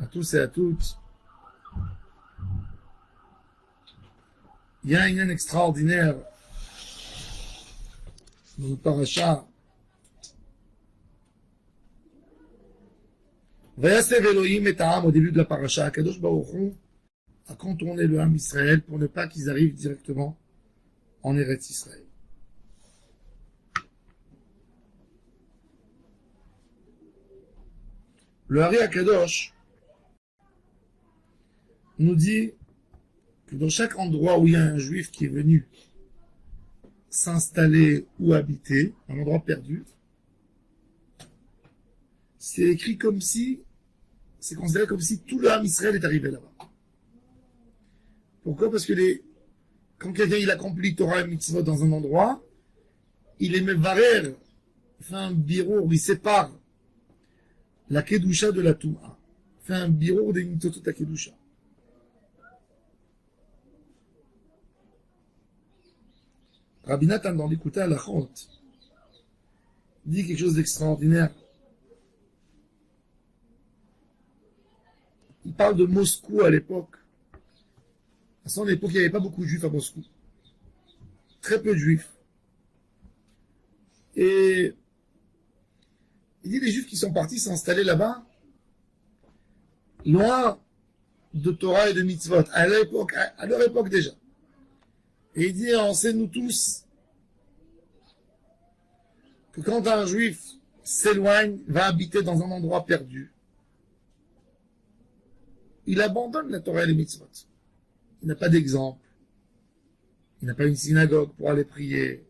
à tous et à toutes. Il y a un lien extraordinaire dans le paracha. Vayasev Elohim et Ta'am, au début de la paracha, Kadosh Baruch Hu a contourné le Ham Israël pour ne pas qu'ils arrivent directement en Eretz Israël. Le Hari HaKadosh nous dit que dans chaque endroit où il y a un juif qui est venu s'installer ou habiter, un endroit perdu, c'est écrit comme si, c'est considéré comme si tout le Ham Israël est arrivé là-bas. Pourquoi? Parce que quand quelqu'un il accomplit Torah et Mitzvot dans un endroit, il est mevarer, fait un bureau, il sépare la Kedusha de la Touma, fait un bureau des Mitzvot de la Kedusha. Rabbi Nathan, dans l'écouter à la honte, dit quelque chose d'extraordinaire. Il parle de Moscou à l'époque. À son époque, il n'y avait pas beaucoup de juifs à Moscou. Très peu de juifs. Et il dit les juifs qui sont partis s'installer là-bas, loin de Torah et de Mitzvot, à leur époque déjà. Et il dit, on sait nous tous que quand un juif s'éloigne, va habiter dans un endroit perdu, il abandonne la Torah et les Mitzvot. Il n'a pas d'exemple. Il n'a pas une synagogue pour aller prier.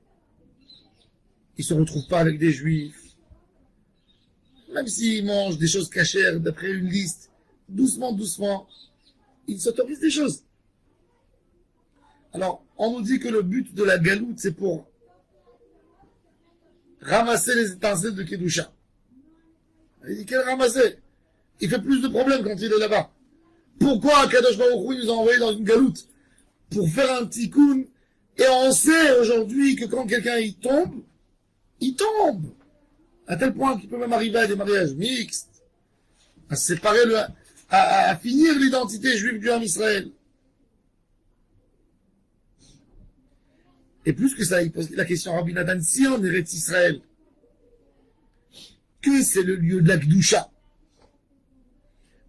Il ne se retrouve pas avec des juifs. Même s'il mange des choses cachères d'après une liste, doucement, doucement, il s'autorise des choses. Alors, on nous dit que le but de la galoute, c'est pour ramasser les étincelles de Kedusha. Il dit, quel ramasser? Il fait plus de problèmes quand il est là-bas. Pourquoi Kadosh Baruch Hu nous a envoyés dans une galoute? Pour faire un tikkun. Et on sait aujourd'hui que quand quelqu'un il tombe. À tel point qu'il peut même arriver à des mariages mixtes, à séparer à finir l'identité juive du Ham Israël. Et plus que ça, il pose la question à Rabbi Nathan, si on Eretz Israël, que c'est le lieu de la Kedusha,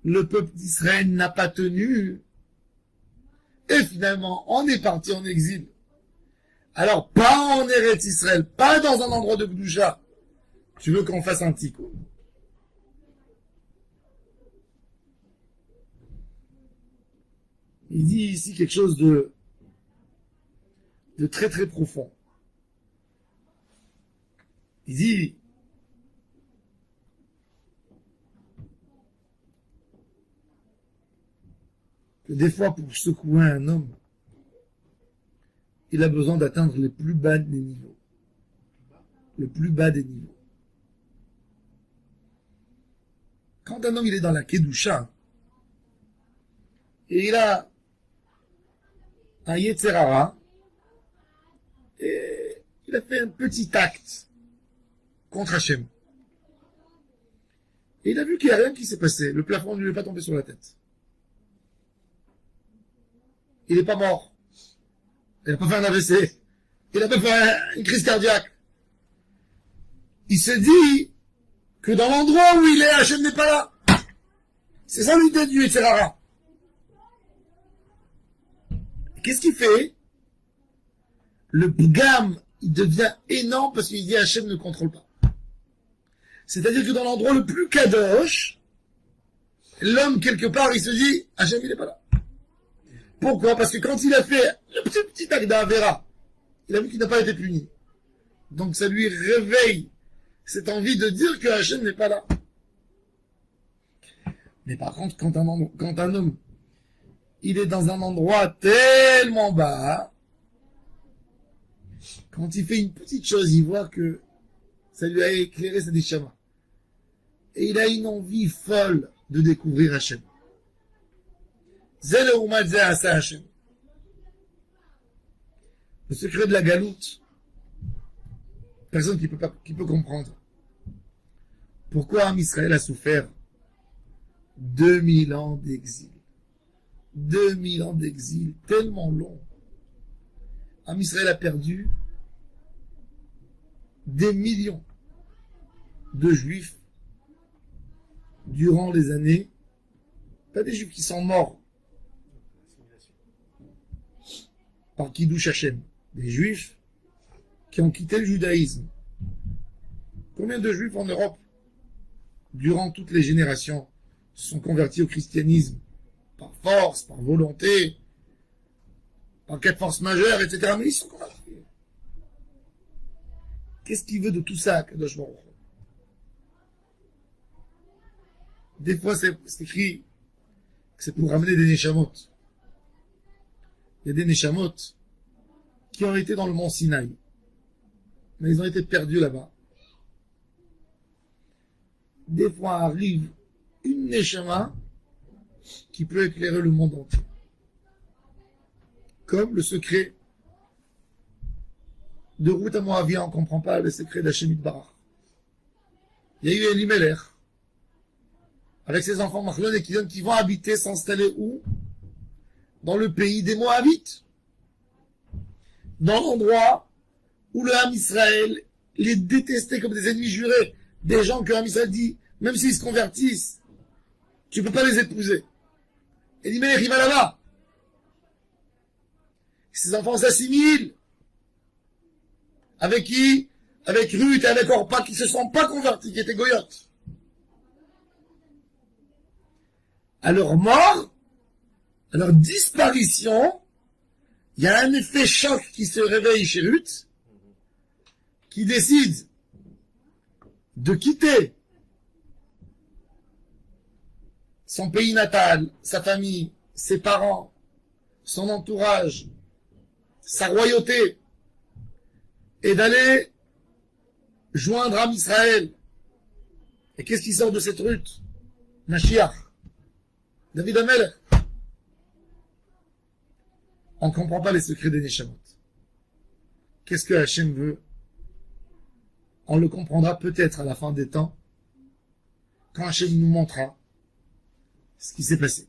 le peuple d'Israël n'a pas tenu, et finalement, on est parti en exil. Alors, pas en Eretz Israël, pas dans un endroit de Kedusha, tu veux qu'on fasse un tikkun. Il dit ici quelque chose de très très profond. Il dit que des fois pour secouer un homme, il a besoin d'atteindre les plus bas des niveaux. Le plus bas des niveaux. Quand un homme il est dans la Kedusha, et il a un Yetzer Hara, et il a fait un petit acte contre Hachem. Et il a vu qu'il n'y a rien qui s'est passé. Le plafond ne lui est pas tombé sur la tête. Il n'est pas mort. Il n'a pas fait un AVC. Il n'a pas fait une crise cardiaque. Il se dit que dans l'endroit où il est, Hachem n'est pas là. C'est ça l'idée du Yetzer Hara. Qu'est-ce qu'il fait? Le pgam, il devient énorme parce qu'il dit Hachem ne contrôle pas. C'est-à-dire que dans l'endroit le plus kadosh, l'homme quelque part, il se dit Hachem il n'est pas là. Pourquoi? Parce que quand il a fait le petit acte d'Avera, il a vu qu'il n'a pas été puni. Donc ça lui réveille cette envie de dire que Hachem n'est pas là. Mais par contre, quand un homme il est dans un endroit tellement bas, quand il fait une petite chose, il voit que ça lui a éclairé sa neshama. Et il a une envie folle de découvrir Hachem. Le secret de la galoute, personne qui peut comprendre. Pourquoi Am Israël a souffert 2000 ans d'exil. 2000 ans d'exil, tellement long. Am Israël a perdu des millions de juifs durant les années. Pas des juifs qui sont morts par Kiddush Hashem. Des juifs qui ont quitté le judaïsme. Combien de juifs en Europe, durant toutes les générations, se sont convertis au christianisme par force, par volonté, par quatre forces majeures, etc. Mais ils sont convertis. Qu'est-ce qu'il veut de tout ça, Kadosh Baruch Hu? Des fois, c'est écrit que c'est pour ramener des Neshamot. Il y a des Neshamot qui ont été dans le mont Sinaï, mais ils ont été perdus là-bas. Des fois arrive une Neshama qui peut éclairer le monde entier. Comme le secret de Ruth à Moavia, on ne comprend pas le secret d'Hachem Yitbarach. Il y a eu Elimelech, avec ses enfants Machlon et Kidon, qui vont habiter, s'installer où? Dans le pays des Moabites. Dans l'endroit où le Ham Israël les détestait comme des ennemis jurés. Des gens que le Ham Israël dit, même s'ils se convertissent, tu ne peux pas les épouser. Elimelech, il va là-bas. Ses enfants s'assimilent. Avec qui? Avec Ruth et avec Orpa, qui ne se sont pas convertis, qui étaient goyotes. À leur mort, à leur disparition, il y a un effet choc qui se réveille chez Ruth, qui décide de quitter son pays natal, sa famille, ses parents, son entourage, sa royauté, et d'aller joindre Am Israël. Et qu'est-ce qui sort de cette Ruth? Mashiach, David Amelech. On ne comprend pas les secrets des Neshamot. Qu'est-ce que Hachem veut? On le comprendra peut-être à la fin des temps, quand Hachem nous montrera ce qui s'est passé.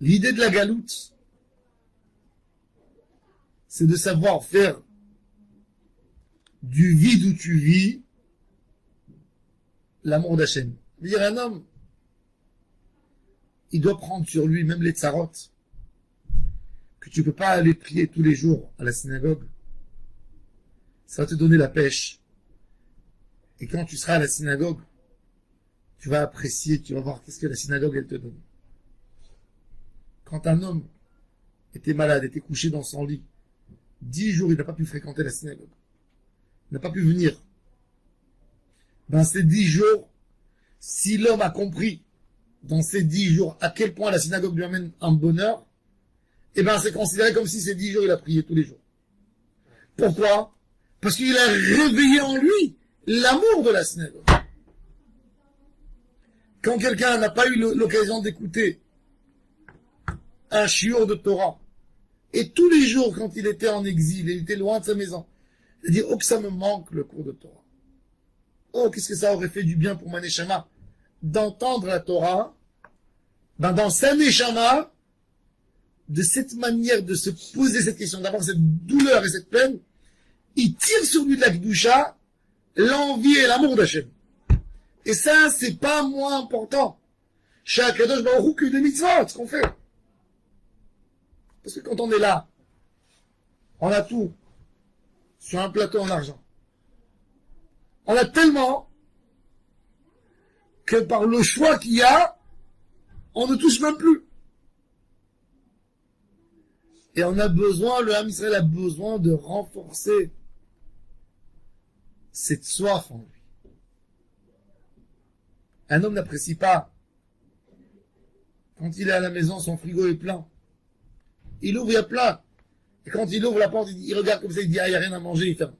L'idée de la galoute, c'est de savoir faire du vide où tu vis l'amour d'Hachem. Dire un homme, il doit prendre sur lui même les tsarot, que tu ne peux pas aller prier tous les jours à la synagogue. Ça va te donner la pêche. Et quand tu seras à la synagogue, tu vas apprécier, tu vas voir qu'est-ce que la synagogue elle te donne. Quand un homme était malade, était couché dans son lit, 10 jours, il n'a pas pu fréquenter la synagogue. Il n'a pas pu venir. Dans ces 10 jours, si l'homme a compris, dans ces 10 jours, à quel point la synagogue lui amène un bonheur, eh ben, c'est considéré comme si ces 10 jours, il a prié tous les jours. Pourquoi? Parce qu'il a réveillé en lui l'amour de la synagogue. Quand quelqu'un n'a pas eu l'occasion d'écouter un shiur de Torah, et tous les jours, quand il était en exil, il était loin de sa maison, il a dit, oh que ça me manque le cours de Torah. Oh, qu'est-ce que ça aurait fait du bien pour ma neshama d'entendre la Torah, ben dans sa neshama, de cette manière de se poser cette question, d'avoir cette douleur et cette peine, il tire sur lui de la Kedusha, l'envie et l'amour d'Hachem. Et ça, c'est pas moins important. Chez Akadosh Baruch Hu que des mitzvot, ce qu'on fait. Parce que quand on est là, on a tout sur un plateau en argent. On a tellement que par le choix qu'il y a, on ne touche même plus. Et on a besoin, le Ham Israël a besoin de renforcer cette soif en lui. Un homme n'apprécie pas quand il est à la maison, son frigo est plein. Il ouvre, il y a plein. Et quand il ouvre la porte, il regarde comme ça, il dit, ah, il n'y a rien à manger, il ferme.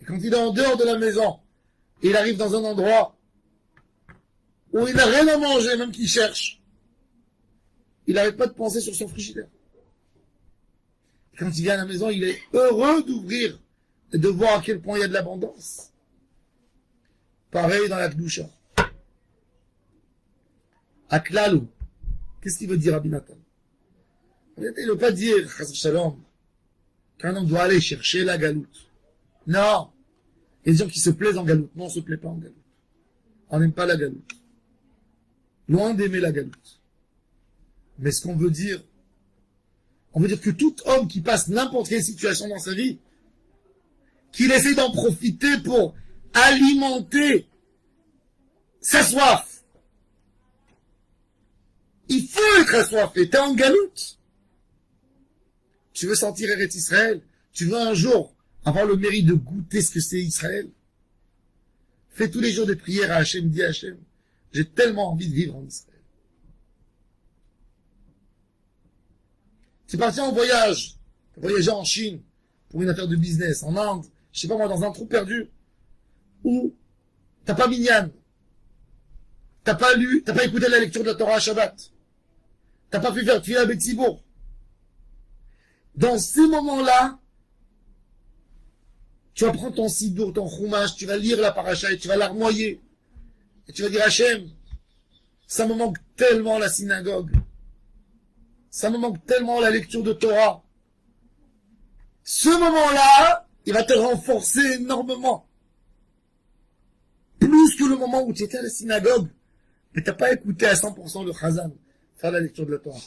Et quand il est en dehors de la maison, et il arrive dans un endroit où il n'a rien à manger, même qu'il cherche, il n'arrête pas de penser sur son frigidaire. Quand il vient à la maison, il est heureux d'ouvrir et de voir à quel point il y a de l'abondance. Pareil dans la Kedusha. Aklalu. Qu'est-ce qu'il veut dire Rabbi Nathan? Il ne veut pas dire, Chas Shalom, qu'un homme doit aller chercher la galoute. Non. Il y a des gens qui se plaisent en galoute. Non, on ne se plaît pas en galoute. On n'aime pas la galoute. Loin d'aimer la galoute. Mais ce qu'on veut dire, on veut dire que tout homme qui passe n'importe quelle situation dans sa vie, qu'il essaie d'en profiter pour alimenter sa soif. Il faut être assoiffé. T'es en galoute. Tu veux sentir Eretz Israël. Tu veux un jour avoir le mérite de goûter ce que c'est Israël. Fais tous les jours des prières à Hachem. Dis à Hachem, j'ai tellement envie de vivre en Israël. Tu es parti en voyage. Tu as voyagé en Chine pour une affaire de business, en Inde, je sais pas moi, dans un trou perdu, où t'as pas minyan, t'as pas lu, t'as pas écouté la lecture de la Torah à Shabbat, t'as pas pu faire tuer à Betsibourg. Dans ces moments-là, tu vas prendre ton sidour, ton chumash, tu vas lire la paracha et tu vas l'armoyer. Et tu vas dire, Hachem, ça me manque tellement la synagogue. Ça me manque tellement la lecture de Torah. Ce moment-là, il va te renforcer énormément. Plus que le moment où tu étais à la synagogue, mais tu n'as pas écouté à 100% le Chazan, faire la lecture de la Torah.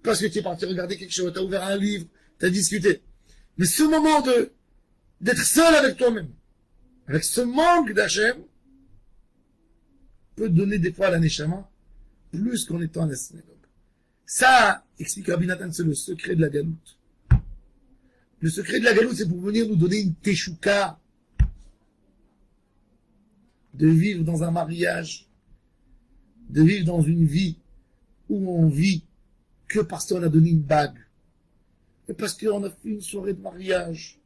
Parce que tu es parti regarder quelque chose, tu as ouvert un livre, tu as discuté. Mais ce moment d'être seul avec toi-même, avec ce manque d'Hachem, peut donner des fois à la Neshama, plus qu'en étant à la synagogue. Ça, explique Rabbi Nathan, c'est le secret de la galoute. Le secret de la galoute, c'est pour venir nous donner une teshuka, de vivre dans un mariage, de vivre dans une vie où on vit que parce qu'on a donné une bague, et parce qu'on a fait une soirée de mariage,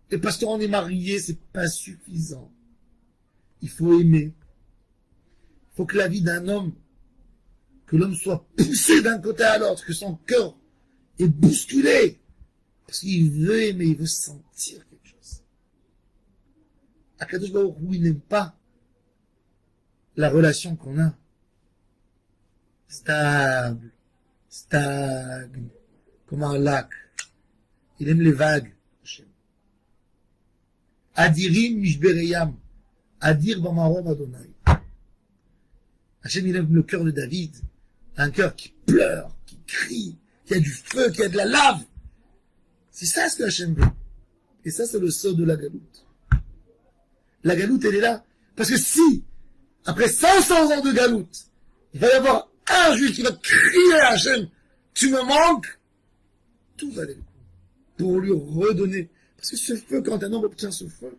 et parce qu'on est marié, c'est pas suffisant. Il faut aimer. Il faut que la vie d'un homme, que l'homme soit poussé d'un côté à l'autre, que son cœur est bousculé, parce qu'il veut aimer, il veut sentir quelque chose. Akadosh Baruch Hu, il n'aime pas la relation qu'on a. Stable, stagne, comme un lac. Il aime les vagues. Adirim mishbereyam, adir bamarom Adonai. Hachem, il aime le cœur de David, un cœur qui pleure, qui crie, qui a du feu, qui a de la lave. C'est ça ce que Hachem veut. Et ça, c'est le sceau de la galoute. La galoute, elle est là. Parce que si, après 500 ans de galoute, il va y avoir un juif qui va crier à Hachem, tu me manques, tout va aller le coup. Pour lui redonner. Parce que ce feu, quand un homme obtient ce feu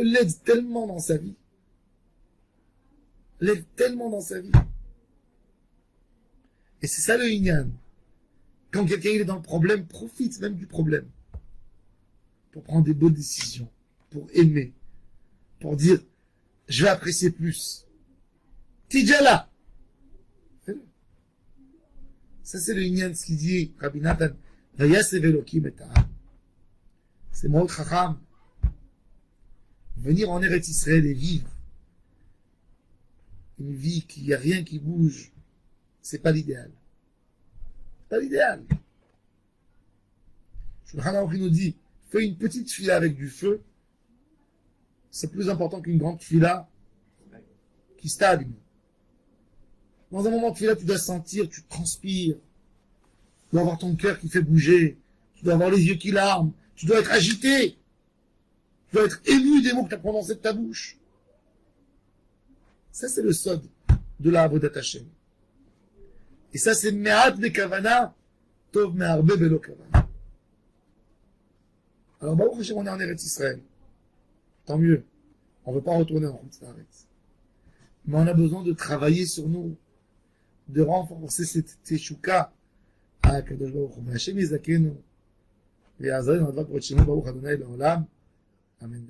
l'aide tellement dans sa vie. L'aide tellement dans sa vie. Et c'est ça le Inyan. Quand quelqu'un est dans le problème, profite même du problème. Pour prendre des bonnes décisions. Pour aimer. Pour dire, je vais apprécier plus. T'es déjà là. Fais-le. Ça c'est le Inyan, ce qu'il dit, Rabbi Nathan. Vayasev Elokim et Ta'am. C'est Maot Chacham. Venir en Eretz Israël et vivre une vie qu'il n'y a rien qui bouge, c'est pas l'idéal. Pas l'idéal. Shulchan Aruch nous dit, fais une petite fila avec du feu, c'est plus important qu'une grande fila qui stagne. Dans un moment de fila, tu dois sentir, tu transpires, tu dois avoir ton cœur qui fait bouger, tu dois avoir les yeux qui larment, tu dois être agité, tu dois être ému des mots que tu as prononcés de ta bouche. Ça, c'est le sod de la Avodat Hashem. Et ça, c'est Me'at Bekavana, Tov Me'arbe Belo Kavana. Alors, Baruch Hashem, on est en Eretz Israël. Tant mieux. On ne veut pas retourner en Eretz. Mais on a besoin de travailler sur nous, de renforcer cette teshuka. Ah, Kadosh Baruch Hu, Hashem Yizakenu, ויעזרנו הדבר כבוד שמו ברוך אדוני לעולם, אמן.